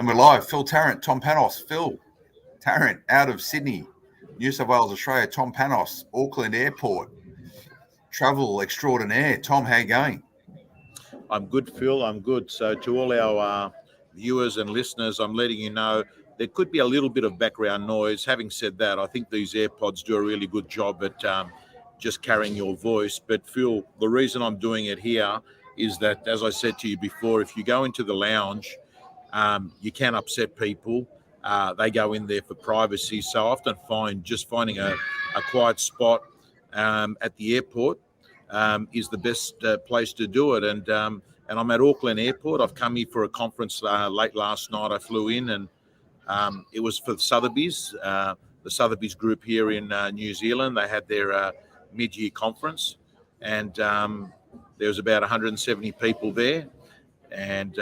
And we're live. Phil Tarrant, Tom Panos. Phil Tarrant out of Sydney, New South Wales, Australia. Tom Panos, Auckland Airport. Travel extraordinaire. Tom, how you going? I'm good, Phil. I'm good. So to all our viewers and listeners, I'm letting you know there could be a little bit of background noise. Having said that, I think these AirPods do a really good job at just carrying your voice. But Phil, the reason I'm doing it here is that, as I said to you before, if you go into the lounge, you can upset people. They go in there for privacy. So I often finding a quiet spot at the airport is the best place to do it. And I'm at Auckland Airport. I've come here for a conference late last night. I flew in, and it was for Sotheby's, the Sotheby's group here in New Zealand. They had their mid-year conference, and there was about 170 people there. And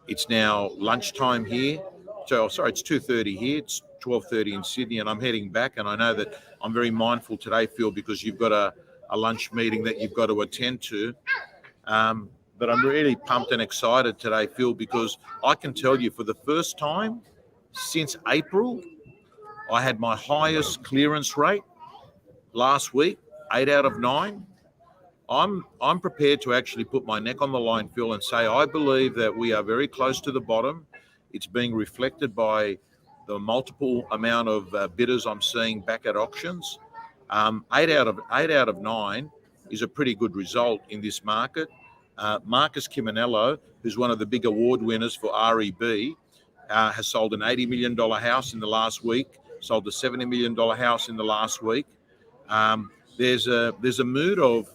it's now lunchtime here. So, sorry, it's 2:30 here. It's 12:30 in Sydney, and I'm heading back. And I know that I'm very mindful today, Phil, because you've got a lunch meeting that you've got to attend to. But I'm really pumped and excited today, Phil, because I can tell you for the first time since April, I had my highest clearance rate last week, 8 out of 9. I'm prepared to actually put my neck on the line, Phil, and say I believe that we are very close to the bottom. It's being reflected by the multiple amount of bidders I'm seeing back at auctions. 8 out of 9 is a pretty good result in this market. Marcus Chiminello, who's one of the big award winners for REB, has sold an $80 million house in the last week, sold a $70 million house in the last week. There's a mood of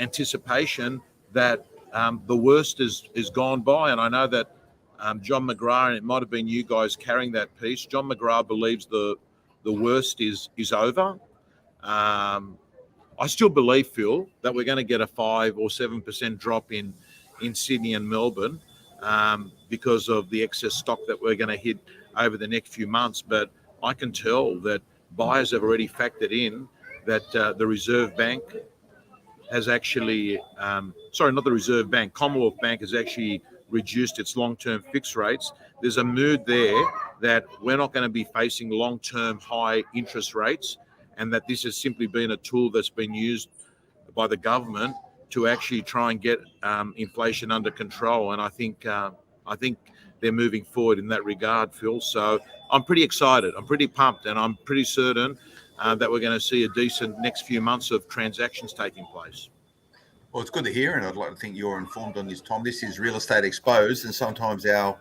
anticipation that the worst is gone by, and I know that John McGrath, and it might have been you guys carrying that piece, John McGrath believes the worst is over. I still believe, Phil, that we're going to get a 5 or 7% drop in Sydney and Melbourne because of the excess stock that we're going to hit over the next few months. But I can tell that buyers have already factored in that the Reserve Bank has actually, not the Reserve Bank, Commonwealth Bank has actually reduced its long-term fixed rates. There's a mood there that we're not going to be facing long-term high interest rates, and that this has simply been a tool that's been used by the government to actually try and get inflation under control. And I think they're moving forward in that regard, Phil. So I'm pretty excited. I'm pretty pumped, and I'm pretty certain that we're going to see a decent next few months of transactions taking place. Well, it's good to hear, and I'd like to think you're informed on this, Tom. This is Real Estate Exposed, and sometimes our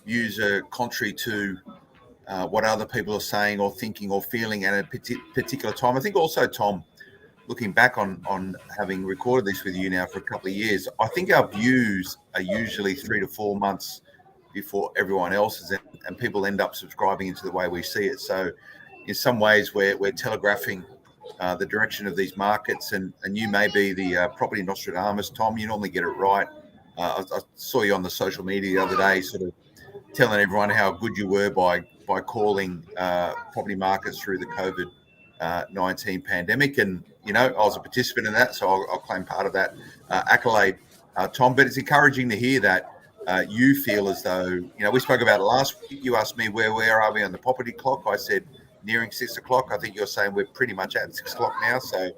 views are contrary to what other people are saying or thinking or feeling at a particular time. I think also, Tom, looking back on having recorded this with you now for a couple of years, I think our views are usually 3 to 4 months before everyone else's, and people end up subscribing into the way we see it. So in some ways, we're telegraphing the direction of these markets, and you may be the property Nostradamus, Tom. You normally get it right. I saw you on the social media the other day sort of telling everyone how good you were by calling property markets through the COVID-19 pandemic. And, you know, I was a participant in that, so I'll claim part of that accolade, Tom. But it's encouraging to hear that you feel as though, you know, we spoke about it last week. You asked me where are we on the property clock. I said nearing 6 o'clock. I think you're saying we're pretty much at 6 o'clock now. So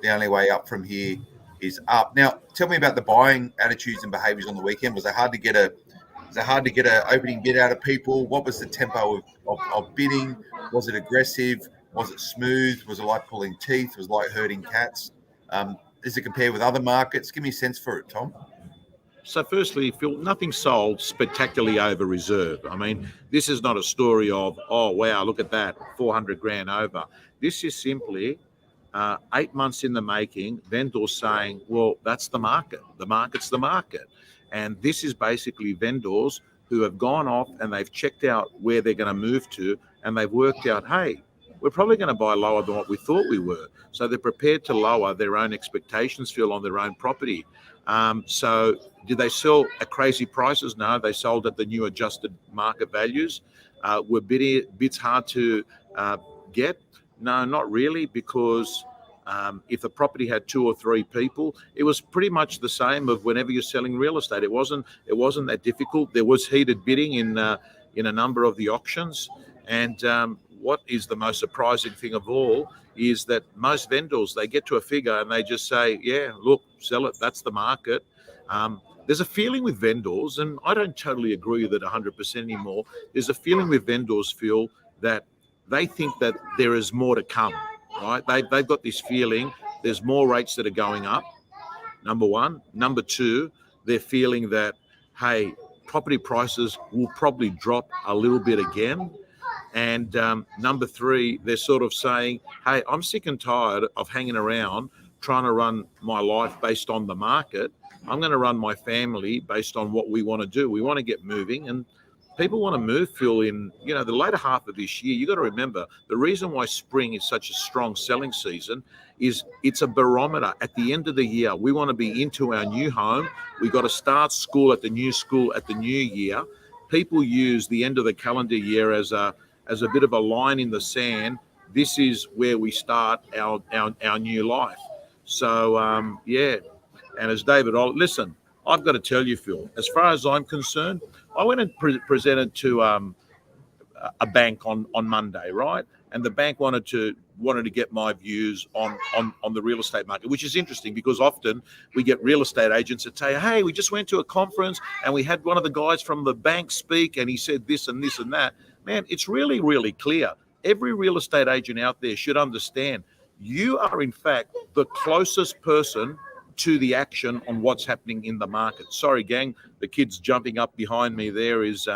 the only way up from here is up. Now, tell me about the buying attitudes and behaviours on the weekend. Was it hard to get an opening bid out of people? What was the tempo of bidding? Was it aggressive? Was it smooth? Was it like pulling teeth? Was it like herding cats? Does it compare with other markets? Give me a sense for it, Tom. So firstly, Phil, nothing sold spectacularly over reserve. I mean, this is not a story of, oh, wow, look at that, 400 grand over. This is simply 8 months in the making, vendors saying, well, that's the market. The market's the market. And this is basically vendors who have gone off and they've checked out where they're going to move to, and they've worked out, hey, we're probably going to buy lower than what we thought we were. So they're prepared to lower their own expectations, Phil, on their own property. So did they sell at crazy prices? No, they sold at the new adjusted market values. Were bids hard to get? No, not really, because if the property had 2 or 3 people, it was pretty much the same of whenever you're selling real estate. It wasn't that difficult. There was heated bidding in in a number of the auctions. And what is the most surprising thing of all is that most vendors, they get to a figure and they just say, yeah, look, sell it. That's the market. There's a feeling with vendors, and I don't totally agree with it 100% anymore. There's a feeling with vendors, Phil, that they think that there is more to come, right? They've got this feeling there's more rates that are going up, number one. Number two, they're feeling that, hey, property prices will probably drop a little bit again. And number three, they're sort of saying, hey, I'm sick and tired of hanging around trying to run my life based on the market. I'm going to run my family based on what we want to do. We want to get moving, and people want to move, Phil, in, the later half of this year. You got to remember, the reason why spring is such a strong selling season is it's a barometer. At the end of the year, we want to be into our new home. We got to start school at the new year. People use the end of the calendar year as a bit of a line in the sand. This is where we start our new life. So, yeah. And as David, listen, I've got to tell you, Phil, as far as I'm concerned, I went and presented to a bank on Monday, right? And the bank wanted to get my views on the real estate market, which is interesting because often we get real estate agents that say, hey, we just went to a conference and we had one of the guys from the bank speak and he said this and this and that. Man, it's really, really clear. Every real estate agent out there should understand you are, in fact, the closest person to the action on what's happening in the market. Sorry, gang, the kids jumping up behind me there is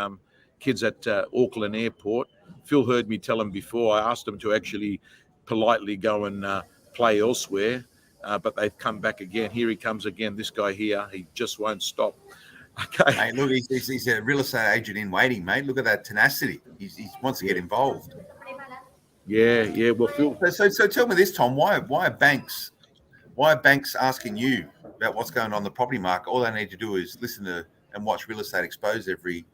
kids at Auckland Airport. Phil heard me tell them before. I asked them to actually politely go and play elsewhere, but they've come back again. Here he comes again, this guy here. He just won't stop. Okay. Mate, look, he's a real estate agent in waiting, mate. Look at that tenacity. He wants to get involved. Yeah. Well, Phil. So tell me this, Tom. Why are banks asking you about what's going on in the property market? All they need to do is listen to and watch Real Estate Exposed every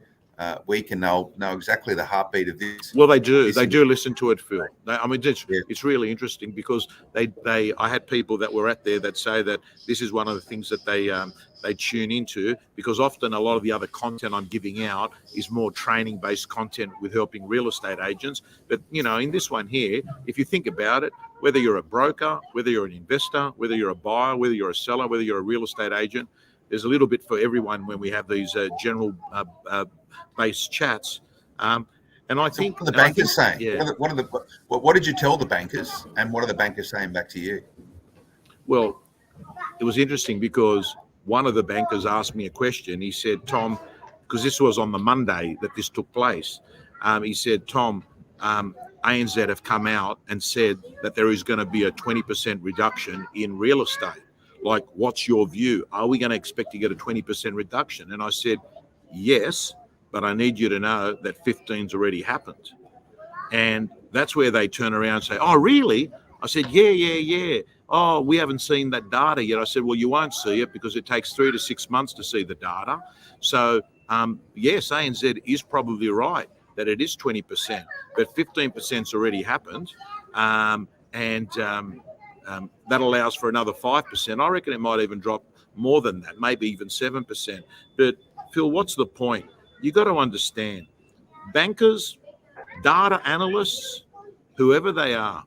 week, and they'll know exactly the heartbeat of this. Well, they do. They do listen to it, Phil. It's really interesting because I had people that were at there that say that this is one of the things that they tune into, because often a lot of the other content I'm giving out is more training-based content with helping real estate agents. But, in this one here, if you think about it, whether you're a broker, whether you're an investor, whether you're a buyer, whether you're a seller, whether you're a real estate agent, there's a little bit for everyone when we have these general based chats. And I think what are the bankers saying? Yeah. What did you tell the bankers, and what are the bankers saying back to you? Well, it was interesting because one of the bankers asked me a question. He said, Tom, because this was on the Monday that this took place, he said, Tom, ANZ have come out and said that there is going to be a 20% reduction in real estate. Like, what's your view? Are we going to expect to get a 20% reduction? And I said, yes, but I need you to know that 15's already happened. And that's where they turn around and say, oh, really? I said, yeah. Oh, we haven't seen that data yet. I said, well, you won't see it because it takes 3 to 6 months to see the data. So, yes, ANZ is probably right that it is 20%, but 15%'s already happened. That allows for another 5%. I reckon it might even drop more than that, maybe even 7%. But, Phil, what's the point? You got to understand, bankers, data analysts, whoever they are,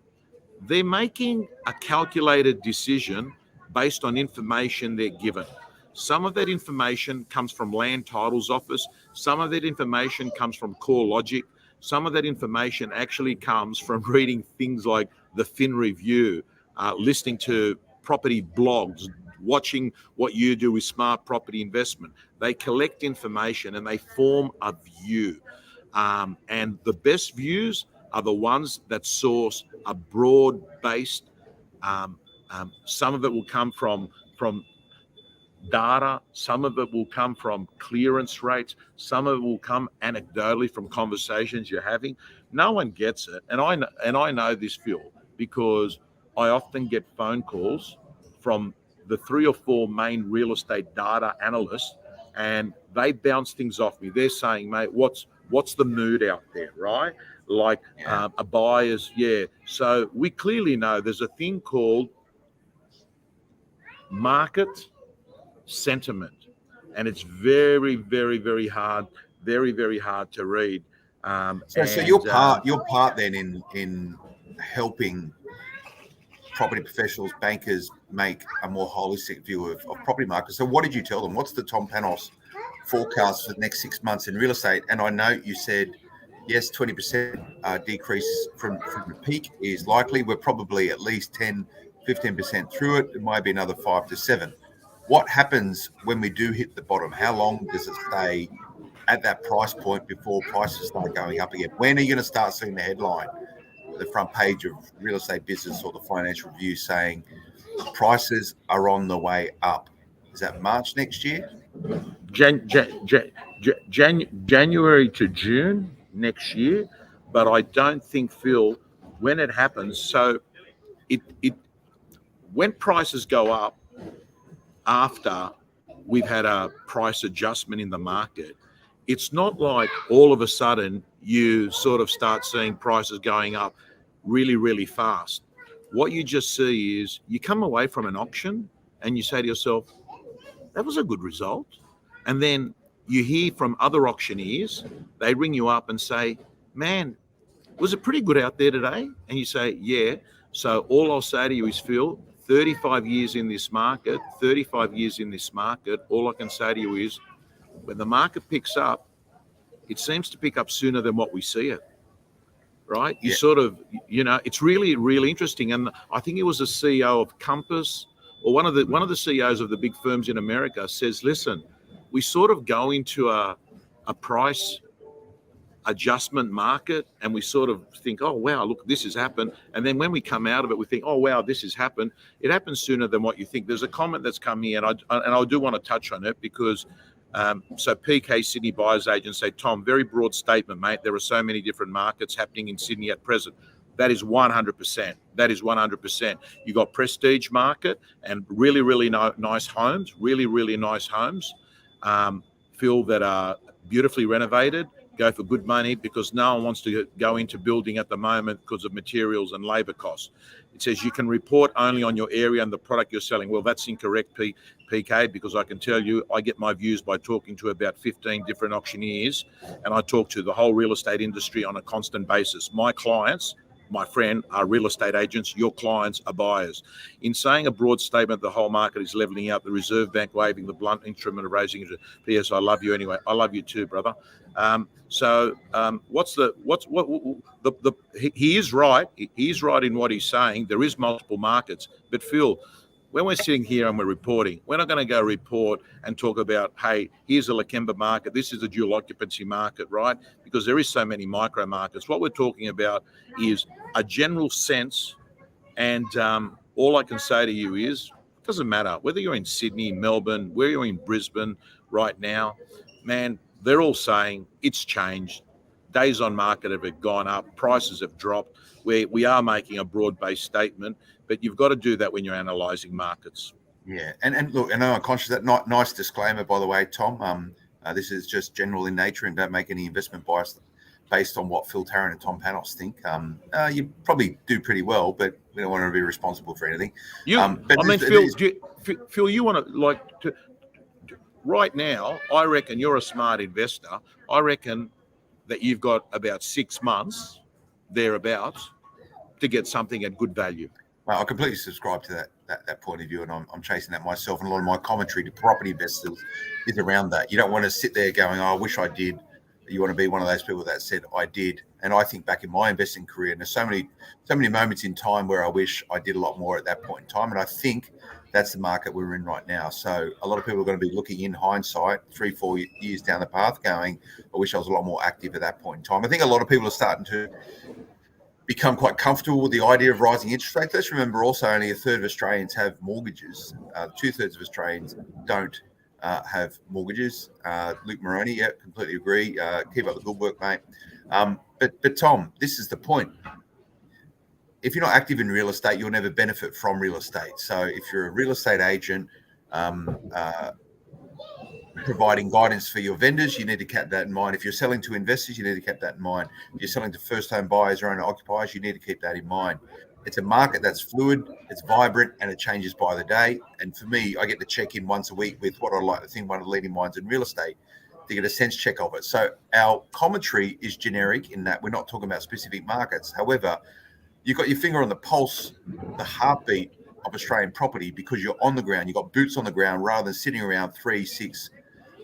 they're making a calculated decision based on information they're given. Some of that information comes from Land Titles Office. Some of that information comes from CoreLogic. Some of that information actually comes from reading things like the Fin Review, listening to property blogs, watching what you do with Smart Property Investment. They collect information and they form a view. And the best views are the ones that source a broad-based. Some of it will come from data. Some of it will come from clearance rates. Some of it will come anecdotally from conversations you're having. No one gets it, and I know this, Phil, because I often get phone calls from the 3 or 4 main real estate data analysts, and they bounce things off me. They're saying, mate, what's the mood out there, right? Like a buyer's, So we clearly know there's a thing called market sentiment, and it's very, very, very hard very, very hard to read. So your part then in helping property professionals, bankers make a more holistic view of property markets. So what did you tell them? What's the Tom Panos forecast for the next 6 months in real estate? And I know you said, yes, 20% decrease from the peak is likely. We're probably at least 10, 15% through it. It might be another 5 to 7. What happens when we do hit the bottom? How long does it stay at that price point before prices start going up again? When are you going to start seeing the headline, the front page of Real Estate Business or the Financial Review saying prices are on the way up? Is that March next year? January to June next year, but I don't think, Phil, when it happens, so it when prices go up after we've had a price adjustment in the market, it's not like all of a sudden you sort of start seeing prices going up really, really fast. What you just see is you come away from an auction and you say to yourself, that was a good result. And then you hear from other auctioneers, they ring you up and say, man, was it pretty good out there today? And you say, yeah. So all I'll say to you is, Phil, 35 years in this market, all I can say to you is when the market picks up, it seems to pick up sooner than what we see it, right? You sort of, it's really, really interesting. And I think it was a CEO of Compass or one of the CEOs of the big firms in America says, listen, we sort of go into a price adjustment market and we sort of think, oh wow, look, this has happened, and then when we come out of it we think, oh wow, this has happened. It happens sooner than what you think. There's a comment that's come here and I do want to touch on it because so PK Sydney buyers agents say, Tom, very broad statement, mate, there are so many different markets happening in Sydney at present. That is 100%. That is 100%. You got prestige market and really, really nice homes, Phil, that are beautifully renovated, go for good money because no one wants to go into building at the moment because of materials and labor costs. It says you can report only on your area and the product you're selling. Well, that's incorrect, PK, because I can tell you I get my views by talking to about 15 different auctioneers and I talk to the whole real estate industry on a constant basis. My clients, my friend, are real estate agents. Your clients are buyers. In saying a broad statement, the whole market is leveling out, the Reserve Bank waiving the blunt instrument of raising interest. P.S. I love you anyway. I love you too, brother. He is right. He is right in what he's saying. There is multiple markets. But Phil, when we're sitting here and we're reporting, we're not going to go report and talk about, hey, here's a Lakemba market, this is a dual occupancy market, right? Because there is so many micro markets. What we're talking about is a general sense, and all I can say to you is, it doesn't matter whether you're in Sydney, Melbourne, where you're in Brisbane right now, man, they're all saying it's changed. Days on market have gone up, prices have dropped. We are making a broad-based statement, but you've got to do that when you're analysing markets. Yeah, and look, I know I'm conscious of that. Nice disclaimer, by the way, Tom. This is just general in nature and don't make any investment bias based on what Phil Tarrant and Tom Panos think. You probably do pretty well, but we don't want to be responsible for anything. Phil, you want to right now, I reckon you're a smart investor. I reckon that you've got about 6 months thereabouts to get something at good value. Well, I completely subscribe to that point of view, and I'm chasing that myself. And a lot of my commentary to property investors is around that. You don't want to sit there going, oh, I wish I did. You want to be one of those people that said, I did. And I think back in my investing career, and there's so many moments in time where I wish I did a lot more at that point in time. And I think that's the market we're in right now. So a lot of people are going to be looking in hindsight 3-4 years down the path going, I wish I was a lot more active at that point in time. I think a lot of people are starting to become quite comfortable with the idea of rising interest rates. Let's remember also only a third of Australians have mortgages. 2/3 of Australians don't have mortgages. Luke Moroney, yeah, completely agree. Keep up the good work, mate. But Tom, this is the point. If you're not active in real estate, you'll never benefit from real estate. So if you're a real estate agent providing guidance for your vendors, you need to keep that in mind. If you're selling to investors, you need to keep that in mind. If you're selling to first-home buyers or owner occupiers, you need to keep that in mind. It's a market that's fluid, it's vibrant, and it changes by the day. And for me, I get to check in once a week with what I like to think one of the leading minds in real estate to get a sense check of it. So our commentary is generic in that we're not talking about specific markets. However, you've got your finger on the pulse, the heartbeat of Australian property, because you're on the ground. You've got boots on the ground rather than sitting around 3-6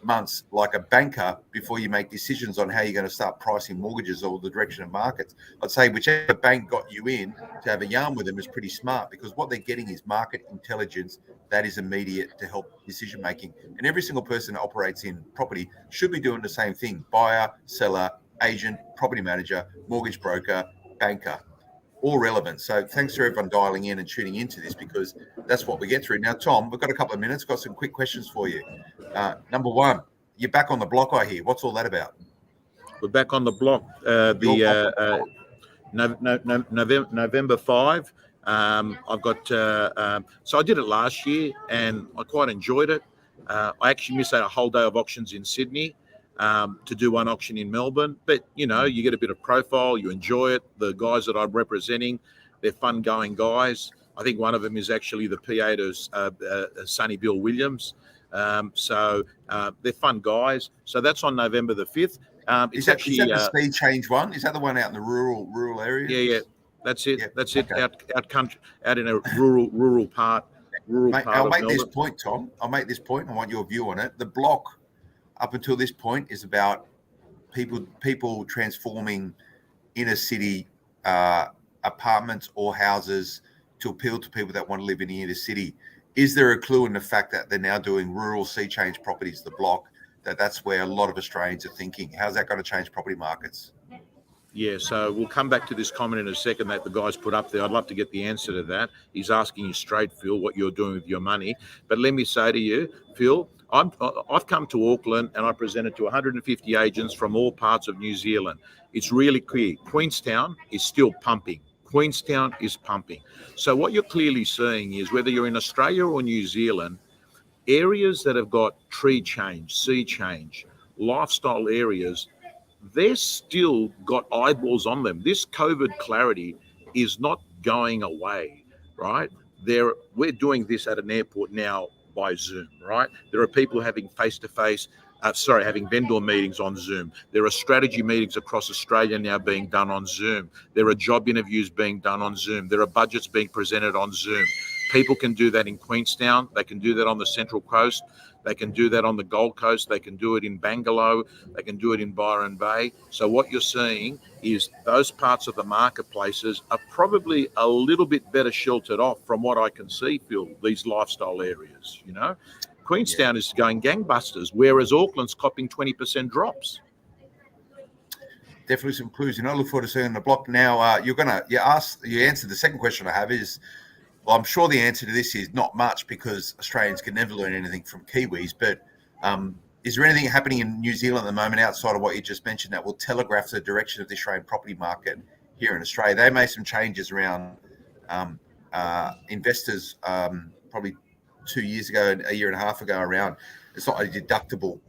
months like a banker before you make decisions on how you're going to start pricing mortgages or the direction of markets. I'd say whichever bank got you in to have a yarn with them is pretty smart, because what they're getting is market intelligence that is immediate to help decision making. And every single person that operates in property should be doing the same thing: buyer, seller, agent, property manager, mortgage broker, banker. All relevant. So thanks to everyone dialing in and tuning into this, because that's what we get through. Now, Tom, we've got a couple of minutes, got some quick questions for you. Number one, you're back on the block, I hear. What's all that about? We're back on the block. November 5. I've got, so I did it last year and I quite enjoyed it. I actually missed out a whole day of auctions in Sydney to do one auction in Melbourne. But, you know, you get a bit of profile, you enjoy it. The guys that I'm representing, they're fun going guys. I think one of them is actually the PA to Sonny Bill Williams. So they're fun guys. So that's on November the 5th. Is that the speed change one? Is that the one out in the rural area? Yeah. That's it. Yeah. That's it. Okay. Out country, out in a rural part. I'll make Melbourne. this point, Tom. I'll make this point. I want your view on it. The block up until this point is about people transforming inner city apartments or houses to appeal to people that want to live in the inner city. Is there a clue in the fact that they're now doing rural sea change properties, the block, that's where a lot of Australians are thinking? How's that going to change property markets? Yeah, so we'll come back to this comment in a second that the guy's put up there. I'd love to get the answer to that. He's asking you straight, Phil, what you're doing with your money. But let me say to you, Phil, I've come to Auckland and I presented to 150 agents from all parts of New Zealand. It's really clear. Queenstown is still pumping. Queenstown is pumping. So what you're clearly seeing is, whether you're in Australia or New Zealand, areas that have got tree change, sea change, lifestyle areas, they're still got eyeballs on them. This COVID clarity is not going away, right? We're doing this at an airport now by Zoom, right? There are people having having vendor meetings on Zoom. There are strategy meetings across Australia now being done on Zoom. There are job interviews being done on Zoom. There are budgets being presented on Zoom. People can do that in Queenstown. They can do that on the Central Coast. They can do that on the Gold Coast. They can do it in Bangalore. They can do it in Byron Bay. So what you're seeing is those parts of the marketplaces are probably a little bit better sheltered off from what I can see, Phil, these lifestyle areas, you know. Queenstown is going gangbusters, whereas Auckland's copping 20% drops. Definitely some clues. I look forward to seeing the block. Now, you answered the second question I have is, well, I'm sure the answer to this is not much, because Australians can never learn anything from Kiwis. But is there anything happening in New Zealand at the moment outside of what you just mentioned that will telegraph the direction of the Australian property market here in Australia? They made some changes around investors probably 2 years ago, a year and a half ago, around it's not a deductible.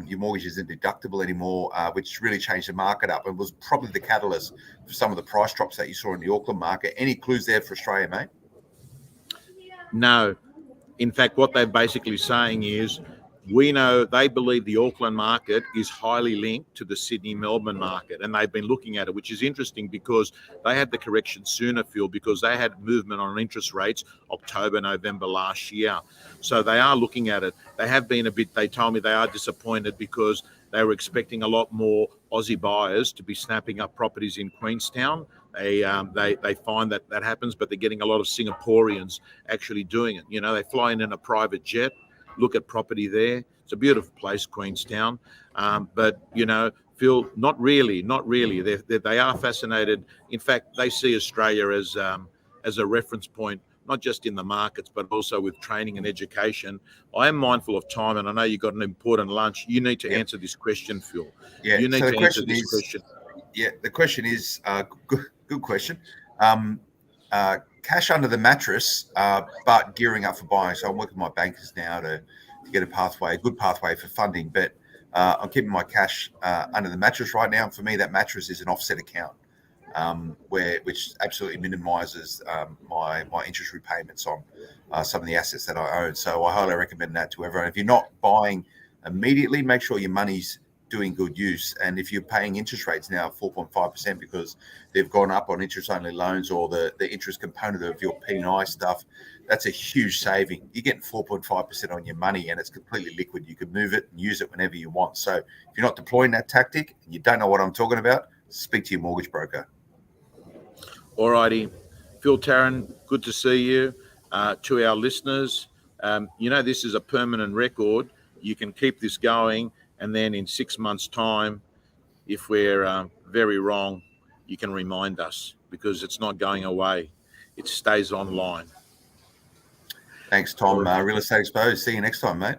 Your mortgage isn't deductible anymore, which really changed the market up and was probably the catalyst for some of the price drops that you saw in the Auckland market. Any clues there for Australia, mate? No. In fact, what they're basically saying is, we know they believe the Auckland market is highly linked to the Sydney-Melbourne market, and they've been looking at it, which is interesting because they had the correction sooner, Phil, because they had movement on interest rates October, November last year. So they are looking at it. They have been they told me they are disappointed because they were expecting a lot more Aussie buyers to be snapping up properties in Queenstown. They find that happens, but they're getting a lot of Singaporeans actually doing it. You know, they fly in a private jet, look at property there. It's a beautiful place, Queenstown. But, you know, Phil, not really. They are fascinated. In fact, they see Australia as a reference point, not just in the markets, but also with training and education. I am mindful of time, and I know you've got an important lunch. You need to answer this question, Phil. Yeah. You need to answer this question. Yeah, the question is, good question. Cash under the mattress, but gearing up for buying. So I'm working with my bankers now to get a good pathway for funding. But I'm keeping my cash under the mattress right now. And for me, that mattress is an offset account, which absolutely minimises my interest repayments on some of the assets that I own. So I highly recommend that to everyone. If you're not buying immediately, make sure your money's doing good use. And if you're paying interest rates now 4.5% because they've gone up on interest only loans, or the interest component of your P&I stuff, that's a huge saving. You're getting 4.5% on your money, and it's completely liquid. You can move it and use it whenever you want. So if you're not deploying that tactic and you don't know what I'm talking about, speak to your mortgage broker. All righty. Phil Tarrant, good to see you. To our listeners, this is a permanent record. You can keep this going, and then in 6 months' time, if we're very wrong, you can remind us, because it's not going away. It stays online. Thanks, Tom. Real Estate Exposed. See you next time, mate.